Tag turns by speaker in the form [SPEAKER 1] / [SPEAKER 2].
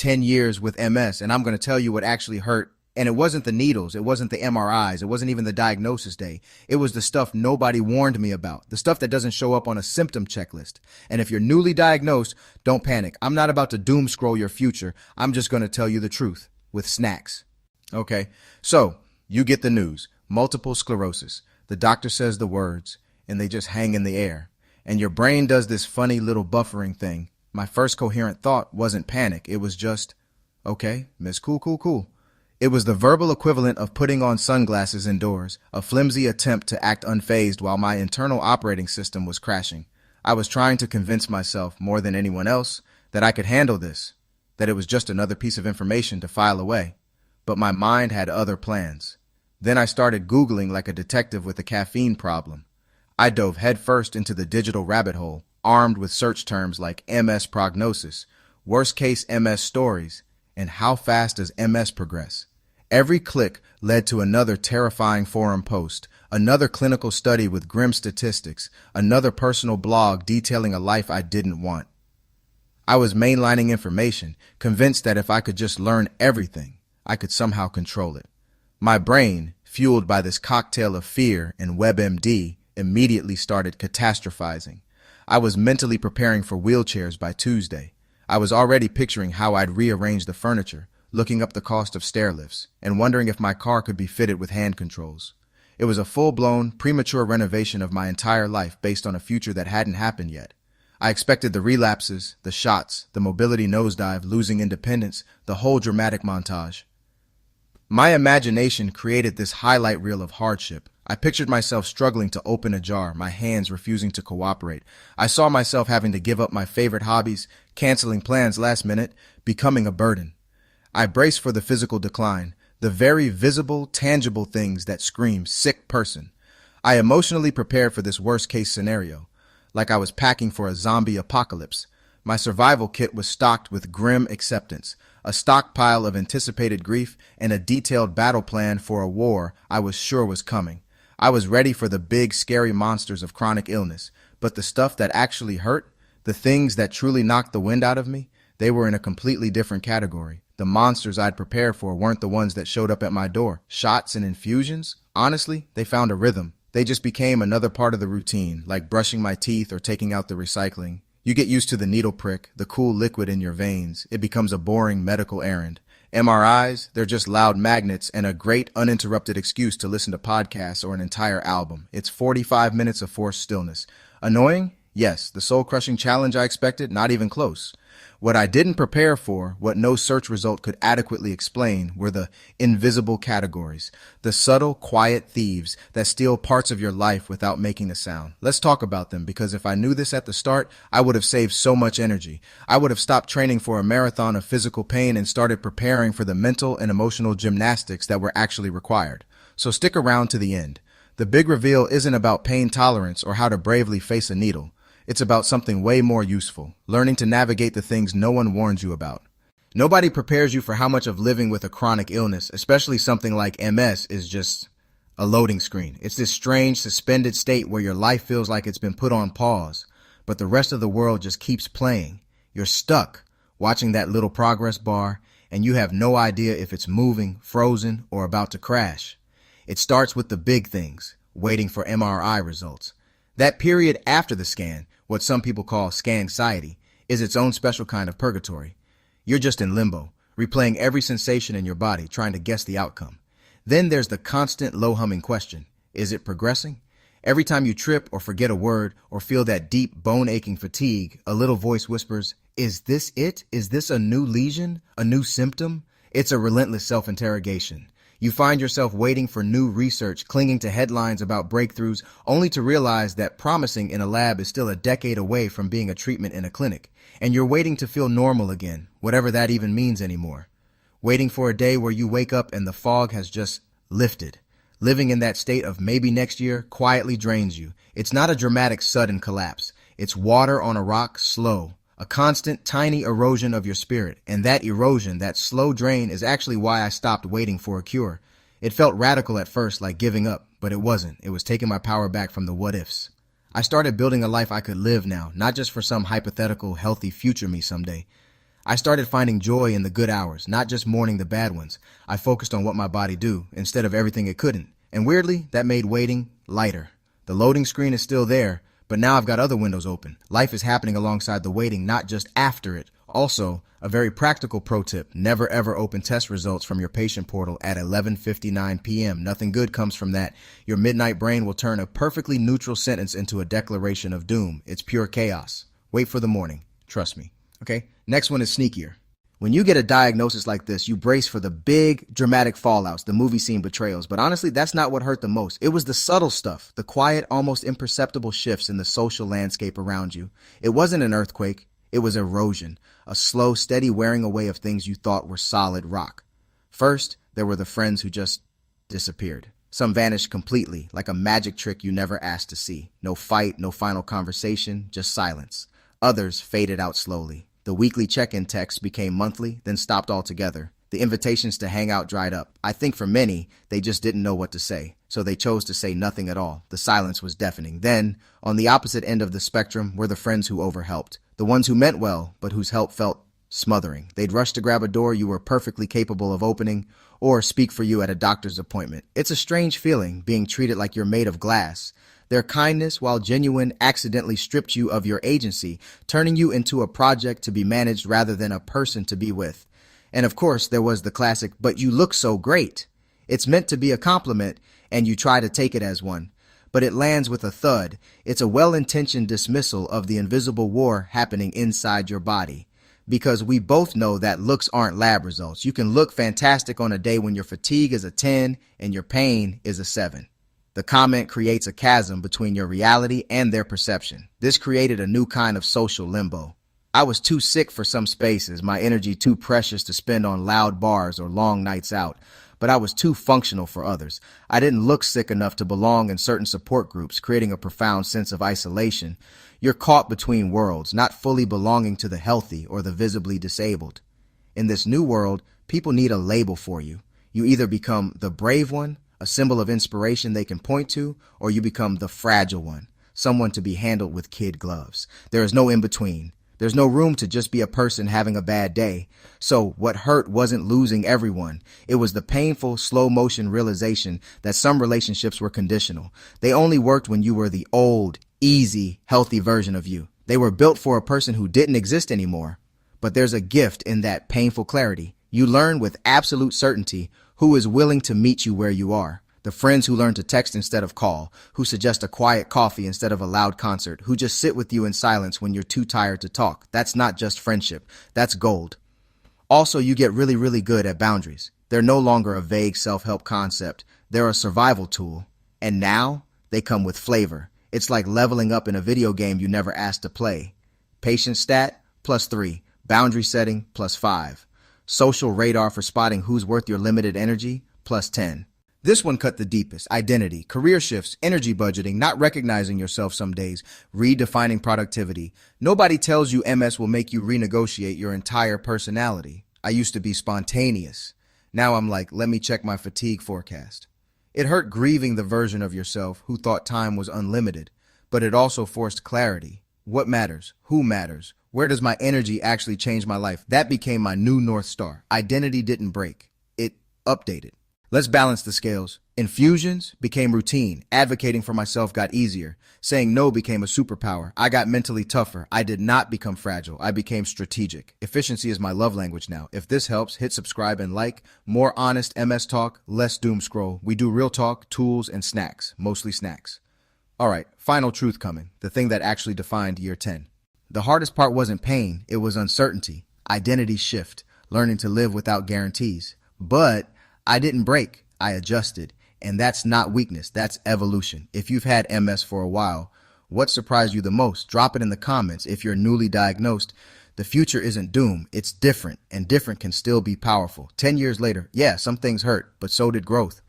[SPEAKER 1] 10 years with MS, and I'm going to tell you what actually hurt. And it wasn't the needles, it wasn't the MRIs, it wasn't even the diagnosis day. It was the stuff nobody warned me about, the stuff that doesn't show up on a symptom checklist. And if you're newly diagnosed, don't panic. I'm not about to doom scroll your future. I'm just going to tell you the truth with snacks. Okay, so you get the news. Multiple sclerosis. The doctor says the words, and they just hang in the air. And your brain does this funny little buffering thing. My first coherent thought wasn't panic. It was just, okay, Miss Cool. It was the verbal equivalent of putting on sunglasses indoors, a flimsy attempt to act unfazed while my internal operating system was crashing. I was trying to convince myself, more than anyone else, that I could handle this, that it was just another piece of information to file away. But my mind had other plans. Then I started Googling like a detective with a caffeine problem. I dove headfirst into the digital rabbit hole, armed with search terms like MS prognosis, worst-case MS stories, and how fast does MS progress. Every click led to another terrifying forum post, another clinical study with grim statistics, another personal blog detailing a life I didn't want. I was mainlining information, convinced that if I could just learn everything, I could somehow control it. My brain, fueled by this cocktail of fear and WebMD, immediately started catastrophizing. I was mentally preparing for wheelchairs by Tuesday. I was already picturing how I'd rearrange the furniture, looking up the cost of stair lifts, and wondering if my car could be fitted with hand controls. It was a full-blown, premature renovation of my entire life based on a future that hadn't happened yet. I expected the relapses, the shots, the mobility nosedive, losing independence, the whole dramatic montage. My imagination created this highlight reel of hardship. I pictured myself struggling to open a jar, my hands refusing to cooperate. I saw myself having to give up my favorite hobbies, canceling plans last minute, becoming a burden. I braced for the physical decline, the very visible, tangible things that scream sick person. I emotionally prepared for this worst-case scenario, like I was packing for a zombie apocalypse. My survival kit was stocked with grim acceptance, a stockpile of anticipated grief, and a detailed battle plan for a war I was sure was coming. I was ready for the big, scary monsters of chronic illness, but the stuff that actually hurt, the things that truly knocked the wind out of me, they were in a completely different category. The monsters I'd prepared for weren't the ones that showed up at my door. Shots and infusions? Honestly, they found a rhythm. They just became another part of the routine, like brushing my teeth or taking out the recycling. You get used to the needle prick, the cool liquid in your veins. It becomes a boring medical errand. MRIs, they're just loud magnets and a great uninterrupted excuse to listen to podcasts or an entire album. It's 45 minutes of forced stillness. Annoying? Yes. The soul-crushing challenge I expected? Not even close. What I didn't prepare for, what no search result could adequately explain, were the invisible categories, the subtle, quiet thieves that steal parts of your life without making a sound. Let's talk about them, because if I knew this at the start, I would have saved so much energy. I would have stopped training for a marathon of physical pain and started preparing for the mental and emotional gymnastics that were actually required. So stick around to the end. The big reveal isn't about pain tolerance or how to bravely face a needle. It's about something way more useful, learning to navigate the things no one warns you about. Nobody prepares you for how much of living with a chronic illness, especially something like MS, is just a loading screen. It's this strange, suspended state where your life feels like it's been put on pause, but the rest of the world just keeps playing. You're stuck, watching that little progress bar, and you have no idea if it's moving, frozen, or about to crash. It starts with the big things, waiting for MRI results. That period after the scan, what some people call scanxiety, is its own special kind of purgatory. You're just in limbo, replaying every sensation in your body, trying to guess the outcome. Then there's the constant low-humming question. Is it progressing? Every time you trip or forget a word or feel that deep bone-aching fatigue, a little voice whispers, "Is this it? Is this a new lesion? A new symptom?" It's a relentless self-interrogation. You find yourself waiting for new research, clinging to headlines about breakthroughs, only to realize that promising in a lab is still a decade away from being a treatment in a clinic. And you're waiting to feel normal again, whatever that even means anymore. Waiting for a day where you wake up and the fog has just lifted. Living in that state of maybe next year quietly drains you. It's not a dramatic sudden collapse. It's water on a rock, slow. A constant, tiny erosion of your spirit, and that erosion, that slow drain, is actually why I stopped waiting for a cure. It felt radical at first, like giving up, but it wasn't. It was taking my power back from the what-ifs. I started building a life I could live now, not just for some hypothetical, healthy future me someday. I started finding joy in the good hours, not just mourning the bad ones. I focused on what my body do instead of everything it couldn't. And weirdly, that made waiting lighter. The loading screen is still there, but now I've got other windows open. Life is happening alongside the waiting, not just after it. Also, a very practical pro tip, never ever open test results from your patient portal at 11:59 p.m. Nothing good comes from that. Your midnight brain will turn a perfectly neutral sentence into a declaration of doom. It's pure chaos. Wait for the morning. Trust me. Okay? Next one is sneakier. When you get a diagnosis like this, you brace for the big, dramatic fallouts, the movie scene betrayals. But honestly, that's not what hurt the most. It was the subtle stuff, the quiet, almost imperceptible shifts in the social landscape around you. It wasn't an earthquake. It was erosion, a slow, steady wearing away of things you thought were solid rock. First, there were the friends who just disappeared. Some vanished completely, like a magic trick you never asked to see. No fight, no final conversation, just silence. Others faded out slowly. The weekly check-in texts became monthly, then stopped altogether. The invitations to hang out dried up. I think for many, they just didn't know what to say, so they chose to say nothing at all. The silence was deafening. Then, on the opposite end of the spectrum were the friends who overhelped. The ones who meant well, but whose help felt smothering. They'd rush to grab a door you were perfectly capable of opening, or speak for you at a doctor's appointment. It's a strange feeling, being treated like you're made of glass. Their kindness, while genuine, accidentally stripped you of your agency, turning you into a project to be managed rather than a person to be with. And of course, there was the classic, "but you look so great." It's meant to be a compliment, and you try to take it as one. But it lands with a thud. It's a well-intentioned dismissal of the invisible war happening inside your body. Because we both know that looks aren't lab results. You can look fantastic on a day when your fatigue is a 10 and your pain is a 7. The comment creates a chasm between your reality and their perception. This created a new kind of social limbo. I was too sick for some spaces, my energy too precious to spend on loud bars or long nights out. But I was too functional for others. I didn't look sick enough to belong in certain support groups, creating a profound sense of isolation. You're caught between worlds, not fully belonging to the healthy or the visibly disabled. In this new world, people need a label for you. You either become the brave one, a symbol of inspiration they can point to, or you become the fragile one, someone to be handled with kid gloves. There is no in between. There's no room to just be a person having a bad day. So what hurt wasn't losing everyone. It was the painful, slow-motion realization that some relationships were conditional. They only worked when you were the old, easy, healthy version of you. They were built for a person who didn't exist anymore. But there's a gift in that painful clarity. You learn with absolute certainty who is willing to meet you where you are. The friends who learn to text instead of call, who suggest a quiet coffee instead of a loud concert, who just sit with you in silence when you're too tired to talk. That's not just friendship. That's gold. Also, you get really, really good at boundaries. They're no longer a vague self-help concept. They're a survival tool. And now, they come with flavor. It's like leveling up in a video game you never asked to play. Patience stat, +3. Boundary setting, +5. Social radar for spotting who's worth your limited energy, +10. This one cut the deepest. Identity, career shifts, energy budgeting, not recognizing yourself some days, redefining productivity. Nobody tells you MS will make you renegotiate your entire personality. I used to be spontaneous. Now I'm like, let me check my fatigue forecast. It hurt grieving the version of yourself who thought time was unlimited, but it also forced clarity. What matters? Who matters? Where does my energy actually change my life? That became my new North Star. Identity didn't break. It updated. Let's balance the scales. Infusions became routine. Advocating for myself got easier. Saying no became a superpower. I got mentally tougher. I did not become fragile. I became strategic. Efficiency is my love language now. If this helps, hit subscribe and like. More honest MS talk, less doom scroll. We do real talk, tools, and snacks. Mostly snacks. All right, final truth coming. The thing that actually defined year 10. The hardest part wasn't pain. It was uncertainty. Identity shift. Learning to live without guarantees. But I didn't break, I adjusted. And that's not weakness, that's evolution. If you've had MS for a while, what surprised you the most? Drop it in the comments. If you're newly diagnosed, the future isn't doom, it's different, and different can still be powerful. 10 years later, yeah, some things hurt, but so did growth.